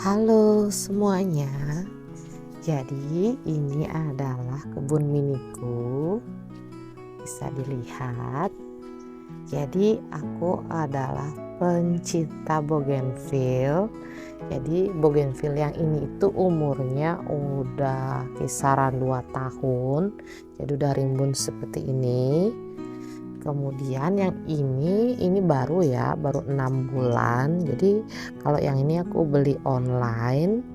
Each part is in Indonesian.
Halo semuanya. Jadi ini adalah kebun miniku. Bisa dilihat. Jadi aku adalah pencinta bougainville. Jadi bougainville yang ini itu umurnya udah kisaran 2 tahun. Jadi udah rimbun seperti ini. Kemudian yang ini baru ya, baru 6 bulan. Jadi kalau yang ini aku beli online.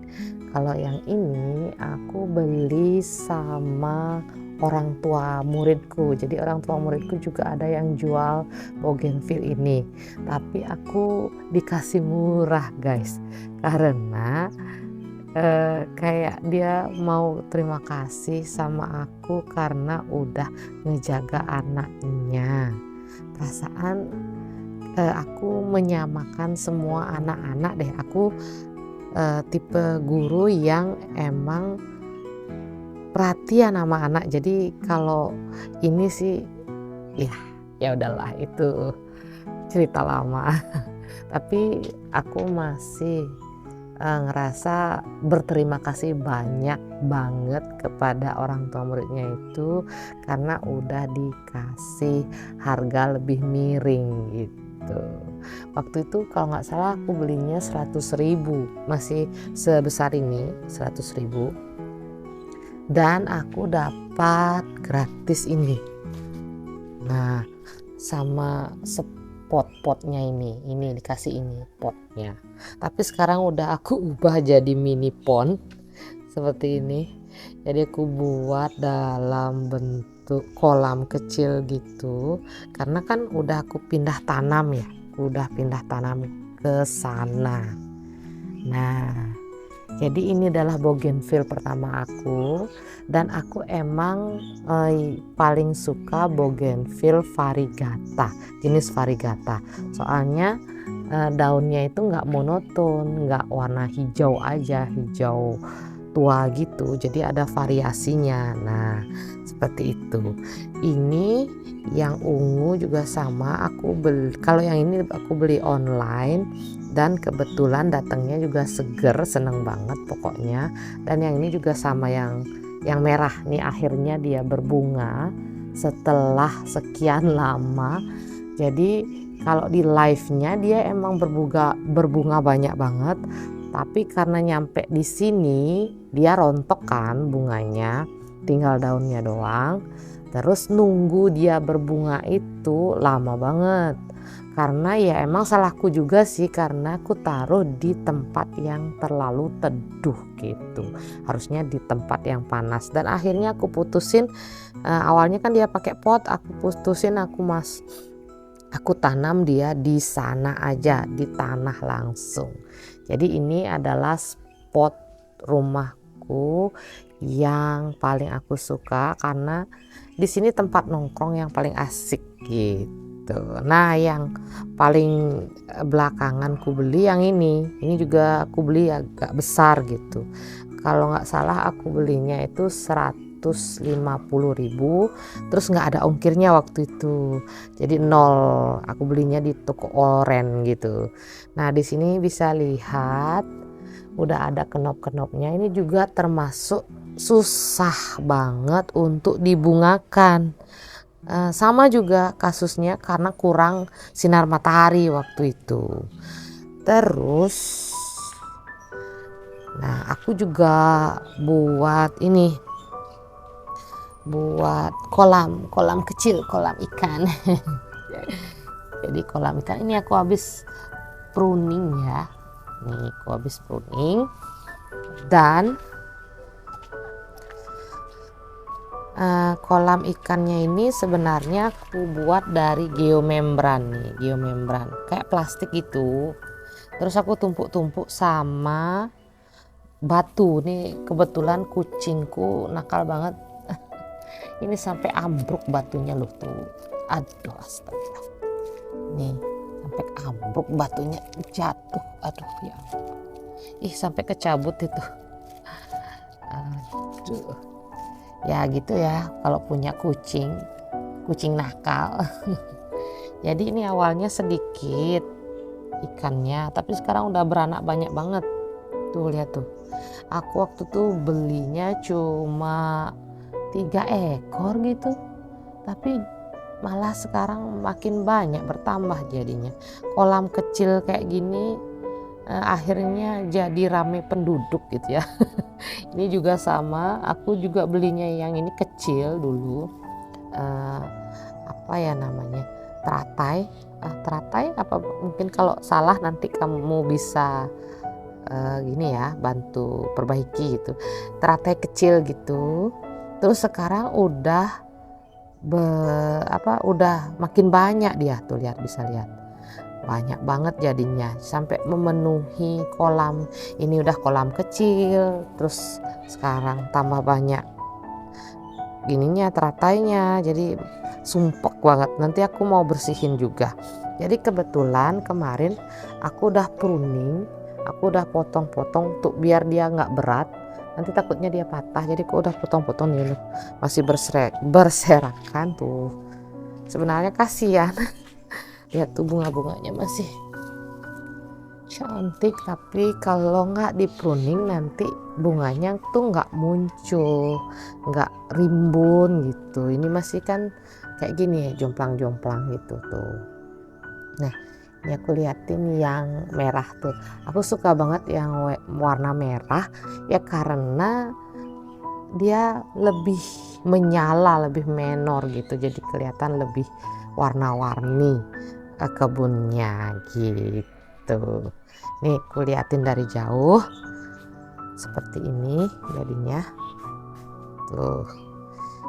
Kalau yang ini aku beli sama orang tua muridku. Jadi orang tua muridku juga ada yang jual bougainville ini. Tapi aku dikasih murah guys. Karena kayak dia mau terima kasih sama aku karena udah ngejaga anaknya. Perasaan aku menyamakan semua anak-anak deh. Aku tipe guru yang emang perhatian sama anak. Jadi kalau ini sih ya udahlah, itu cerita lama. Tapi aku masih ngerasa berterima kasih banyak banget kepada orang tua muridnya itu karena udah dikasih harga lebih miring gitu. Waktu itu kalau nggak salah aku belinya 100.000, masih sebesar ini 100.000, dan aku dapat gratis ini. Nah, sama pot-potnya ini dikasih ini potnya. Tapi sekarang udah aku ubah jadi mini pond seperti ini. Jadi aku buat dalam bentuk kolam kecil gitu. Karena kan udah aku pindah tanam ya. Udah pindah tanam ke sana. Nah, jadi ini adalah bougainville pertama aku, dan aku emang paling suka bougainville variegata, jenis variegata. Soalnya daunnya itu nggak monoton, nggak warna hijau aja, hijau tua gitu. Jadi ada variasinya. Nah, seperti itu. Ini yang ungu juga sama, aku beli. Kalau yang ini aku beli online. Dan kebetulan datangnya juga seger, seneng banget pokoknya. Dan yang ini juga sama yang merah nih, akhirnya dia berbunga setelah sekian lama. Jadi kalau di live-nya dia emang berbunga banyak banget. Tapi karena nyampe di sini dia rontok kan bunganya, tinggal daunnya doang. Terus nunggu dia berbunga itu lama banget. Karena ya emang salahku juga sih, karena aku taruh di tempat yang terlalu teduh gitu. Harusnya di tempat yang panas. Dan akhirnya aku putusin, awalnya kan dia pakai pot, aku putusin aku tanam dia di sana aja, di tanah langsung. Jadi ini adalah spot rumahku yang paling aku suka karena di sini tempat nongkrong yang paling asik gitu. Nah, yang paling belakangan ku beli yang ini juga aku beli agak besar gitu. Kalau nggak salah aku belinya itu 150.000, terus nggak ada ongkirnya waktu itu, jadi 0. Aku belinya di toko oren gitu. Nah, di sini bisa lihat udah ada kenop-kenopnya. Ini juga termasuk susah banget untuk dibungakan. Sama juga kasusnya karena kurang sinar matahari waktu itu. Terus aku juga buat kolam kecil, kolam ikan. Jadi kolam ikan ini aku habis pruning ya. Nih aku habis pruning, dan kolam ikannya ini sebenarnya aku buat dari geomembran nih, geomembran kayak plastik gitu. Terus aku tumpuk-tumpuk sama batu. Nih kebetulan kucingku nakal banget. Ini sampai ambruk batunya loh tuh. Aduh, astaga. Nih sampai ambruk batunya, jatuh. Aduh ya. Sampai kecabut itu. Aduh. Ya gitu ya kalau punya kucing nakal. Jadi ini awalnya sedikit ikannya, tapi sekarang udah beranak banyak banget. Tuh lihat tuh, aku waktu tuh belinya cuma 3 ekor gitu, tapi malah sekarang makin banyak, bertambah jadinya. Kolam kecil kayak gini akhirnya jadi rame penduduk gitu ya. Ini juga sama, aku juga belinya yang ini kecil dulu. eh, Apa ya namanya, teratai apa, mungkin kalau salah nanti kamu bisa gini ya, bantu perbaiki gitu. Teratai kecil gitu, terus sekarang udah makin banyak dia tuh, lihat, bisa lihat banyak banget jadinya sampai memenuhi kolam. Ini udah kolam kecil, terus sekarang tambah banyak gininya, teratainya, jadi sumpek banget. Nanti aku mau bersihin juga. Jadi kebetulan kemarin aku udah pruning, aku udah potong-potong tuh biar dia nggak berat, nanti takutnya dia patah. Jadi aku udah potong-potong nih loh, masih berserakan tuh. Sebenarnya kasihan. Lihat tuh bunga-bunganya masih cantik, tapi kalau nggak di pruning nanti bunganya tuh nggak muncul, nggak rimbun gitu. Ini masih kan kayak gini, jomplang-jomplang gitu tuh. Nah, ini aku liatin yang merah tuh. Aku suka banget yang warna merah ya, karena dia lebih menyala, lebih menor gitu, jadi kelihatan lebih warna-warni kebunnya gitu. Nih aku liatin dari jauh seperti ini jadinya tuh.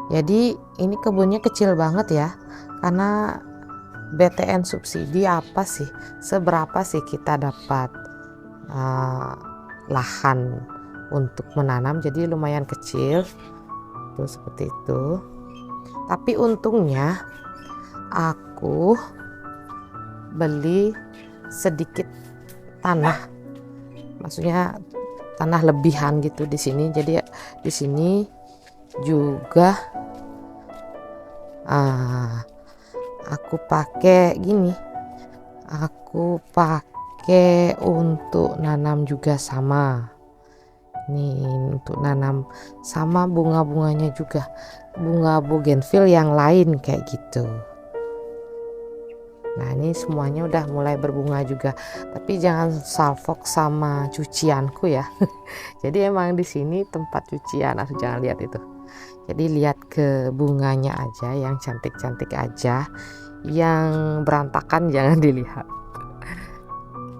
Jadi ini kebunnya kecil banget ya, karena BTN subsidi apa sih, seberapa sih kita dapat lahan untuk menanam, jadi lumayan kecil tuh seperti itu. Tapi untungnya aku beli sedikit tanah, maksudnya tanah lebihan gitu di sini. Jadi di sini juga aku pakai gini, aku pakai untuk nanam juga sama. Nih untuk nanam sama bunga-bunganya juga, bunga bougainville yang lain kayak gitu. Nah ini semuanya udah mulai berbunga juga, tapi jangan salfok sama cucianku ya. Jadi emang di sini tempat cucian, jangan lihat itu. Jadi lihat ke bunganya aja, yang cantik-cantik aja, yang berantakan jangan dilihat.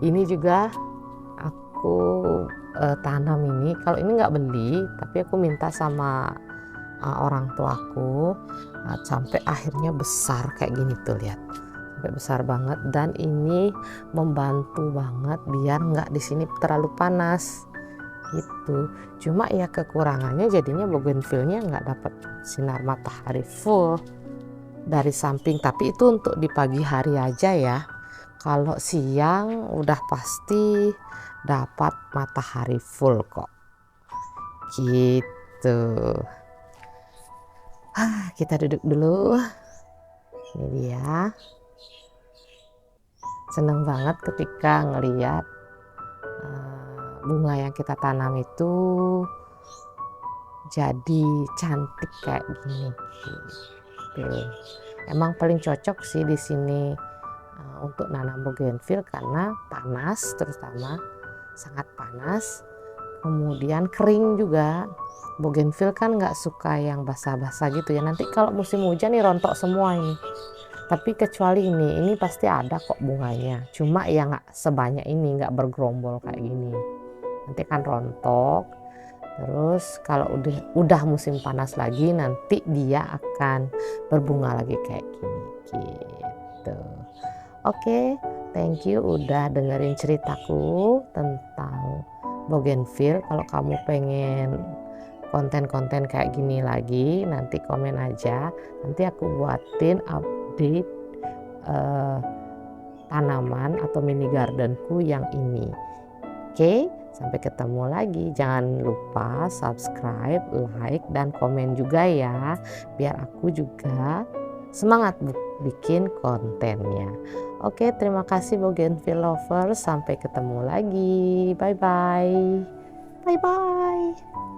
Ini juga aku tanam ini, kalau ini nggak beli, tapi aku minta sama orang tuaku, sampai akhirnya besar kayak gini tuh, lihat. Besar banget, dan ini membantu banget biar nggak di sini terlalu panas gitu. Cuma ya kekurangannya jadinya bougainville-nya nggak dapat sinar matahari full dari samping, tapi itu untuk di pagi hari aja ya. Kalau siang udah pasti dapat matahari full kok gitu. Kita duduk dulu. Ini dia. Seneng banget ketika ngeliat bunga yang kita tanam itu jadi cantik kayak gini gitu. Emang paling cocok sih di sini untuk nanam bougainville karena panas, terutama sangat panas, kemudian kering juga. Bougainville kan nggak suka yang basah-basah gitu ya, nanti kalau musim hujan nih rontok semua ini. Tapi kecuali ini pasti ada kok bunganya, cuma ya nggak sebanyak ini, nggak bergerombol kayak gini. Nanti kan rontok. Terus kalau udah musim panas lagi, nanti dia akan berbunga lagi kayak gini gitu. Oke, thank you udah dengerin ceritaku tentang bougainville. Kalau kamu pengen konten-konten kayak gini lagi, nanti komen aja, nanti aku buatin update tanaman atau mini gardenku yang ini. Oke, sampai ketemu lagi. Jangan lupa subscribe, like, dan komen juga ya, biar aku juga semangat bikin kontennya. Oke, terima kasih Bougainville lovers, sampai ketemu lagi. Bye bye. Bye bye.